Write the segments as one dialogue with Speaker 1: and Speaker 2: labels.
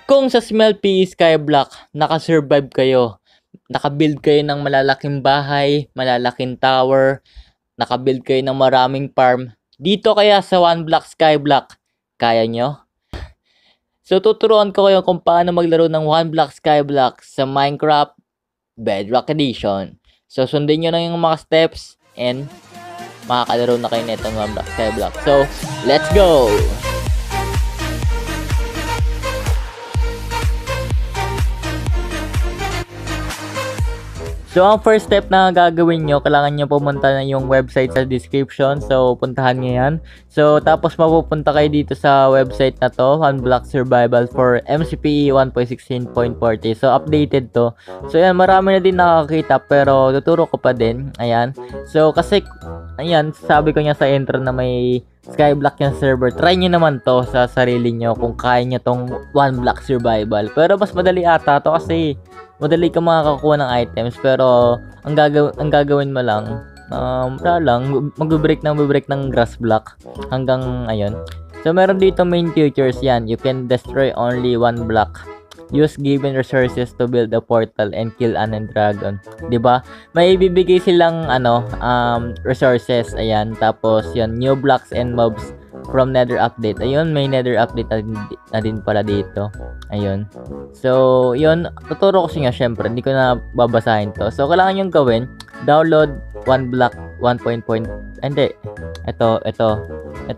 Speaker 1: Kung sa Smell PE Skyblock, nakasurvive kayo, nakabuild kayo ng malalaking bahay, malalaking tower, nakabuild kayo ng maraming farm, dito kaya sa One Block Skyblock, kaya nyo? So tuturuan ko kayo kung paano maglaro ng One Block Skyblock sa Minecraft Bedrock Edition. So sundin nyo lang yung mga steps and makakalaro na kayo nito ng One Block Skyblock. So let's go! So, ang first step na gagawin nyo, kailangan nyo pumunta na yung website sa description. So, puntahan nyo yan. So, tapos mapupunta kayo dito sa website na to, One Block Survival for MCPE 1.16.40. So, updated to. So, yan, marami na din nakakita, pero tuturo ko pa din. Ayan. So, kasi, ayan, sabi ko niya sa intro na may Skyblock yung server. Try nyo naman to sa sarili nyo kung kaya nyo tong One Block Survival. Pero mas madali ata to kasi madali ka makakakuha ng items, pero ang gagawin mo lang, wala lang, mag-break ng grass block hanggang ayun. So meron dito main features yan. You can destroy only one block. Use given resources to build a portal and kill an dragon. 'Di ba? May ibibigay silang resources, ayan. Tapos 'yon, new blocks and mobs from Nether update. Ayun, may Nether update na din pala dito. Ayun. So, 'yon, tuturo ko siya syempre. Hindi ko na babasahin 'to. So, kailangan yung gawin, download one block 1.0. Hindi. Ito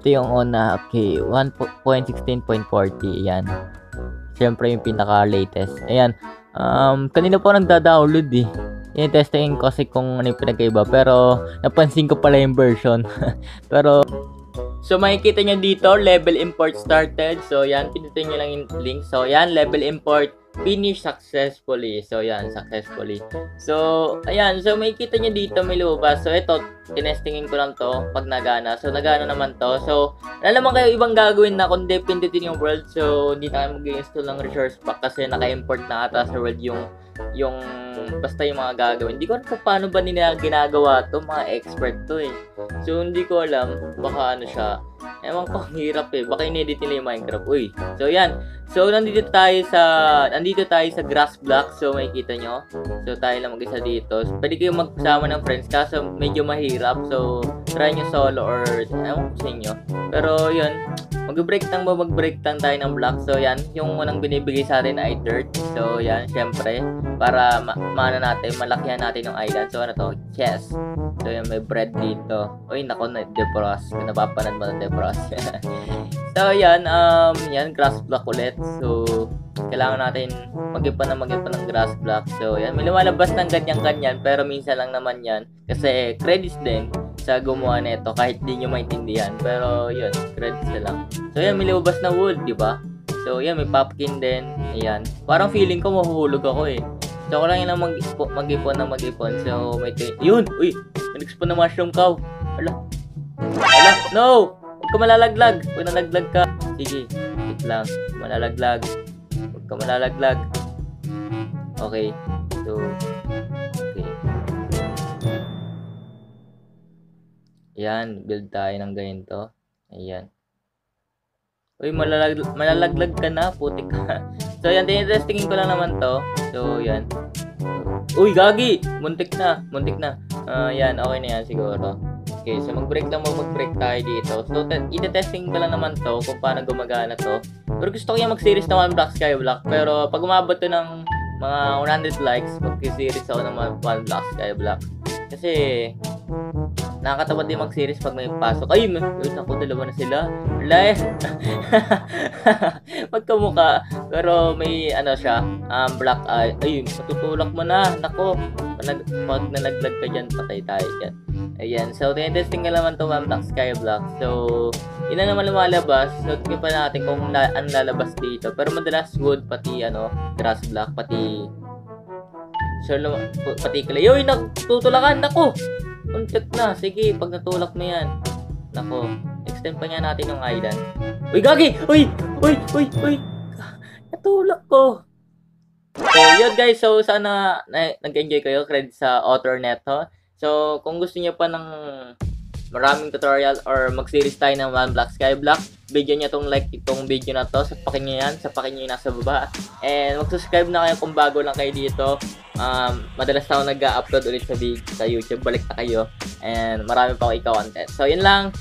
Speaker 1: yung una. Okay, 1.16.40. Ayan. Siyempre yung pinaka-latest. Ayan. Kanina po nagda-download eh. Testingin ko kasi kung ano yung pinagkaiba. Pero, napansin ko pala yung version. Pero, so, makikita nyo dito, level import started. So, yan. Pinutin nyo lang yung link. So, yan. Level import finish successfully. So, yan. Successfully. So, ayan. So, makikita nyo dito, may lumabas. So, ito. Tinestingin ko lang to pag nagana. So, nagana naman to. So, wala naman kayo ibang gagawin na kundi pindutin yung world. So, hindi na kayo mag-install ng resource pack kasi naka-import na ata sa world yung basta yung mga gagawin. Hindi ko alam kung paano ba nila ginagawa to. Mga expert to eh. So, hindi ko alam. Baka ano siya. Ewan ko, hirap eh. Baka in-edit nila yung Minecraft. Uy. So, yan. So, nandito tayo sa grass block. So, makikita nyo. So, tayo lang mag-isa dito. So, pwede kayo magsama ng friends. Kaso, medyo mahirap. So, try nyo solo or ewan ko sa inyo. Pero, yun. Mag-break lang tayo ng block. So, yan. Yung unang binibigay sa atin ay dirt. So, yan. Syempre. Para malakihan natin yung island. So, ano to? Chest. So, yan. May bread dito. Uy, nako na. Defrost. Napapanad mo ng defrost. So, yan. Yan. Grass block ulit. So, kailangan natin mag-ipon ng grass block. So, yan. May lumalabas ng ganyan-ganyan. Pero, minsan lang naman yan. Kasi, credits din sa gumawa nito kahit di nyo maintindihan. Pero, yun. Credits na lang. So, yan. May lumabas na wood. Diba? So, yan. May pumpkin din. Ayan. Parang feeling ko mahuhulog ako eh. So, ko lang yun lang mag-ipon. So, may yun! Uy! May nag-spawn na mushroom cow. Ala! No! Huwag ka malalaglag. Huwag nalaglag ka. Sige. Wait lang. Malalaglag. Huwag ka malalaglag. Okay. So, okay. Ayan. Build tayo ng ganito. Ayan. Uy, malalaglag ka na. Putik ka. So, yan. Tinitestingin ko lang naman to. So, yan. Uy, gagi! Muntik na. Yan. Okay na yan siguro. Okay, so mag-break tayo dito. So, ite-testing ko lang naman to kung paano gumagana to. Pero gusto ko yung mag-series ng One Block Skyblock. Pero pag umabot to ng mga 100 likes, mag-series ako ng One Block Skyblock. Kasi, nakakatawa din mag-series pag may pasok. Ay, naku, dalawa na sila. Wala eh. Magkamukha. Pero may ano siya, black eye. Ay, matutulak mo na. Nako, pag nalaglag ka dyan, patay tayo dyan. Ayan, so tinetesting ka naman to One Block Skyblock. So, yun na naman lumalabas. So, tingnan pa natin kung ano lalabas dito. Pero madalas wood, pati grass block, pati clay. Yoy, nagtutulakan. Nako, untik na. Sige, pag natulak mo yan. Nako, extend pa niya natin yung island. Uy, gagi! Uy! Natulak ko. So, yun guys. So, sana nag-enjoy kayo. Credit sa author neto. So, kung gusto niyo pa ng maraming tutorial or mag-series tayo ng One Block Skyblock. Video nyo itong video na to, sapakin nyo yan, sapakin nyo yung nasa baba. And mag-subscribe na kayo kung bago lang kayo dito. Madalas na ako nag-upload ulit sa YouTube, balik na kayo. And marami pa ako content. So yun lang,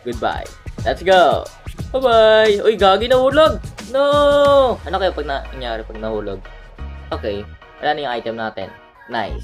Speaker 1: goodbye. Let's go! Bye-bye! Uy, gagi, nahulog! No! Ano kaya nangyari pag nahulog? Okay, wala na yung item natin. Nice.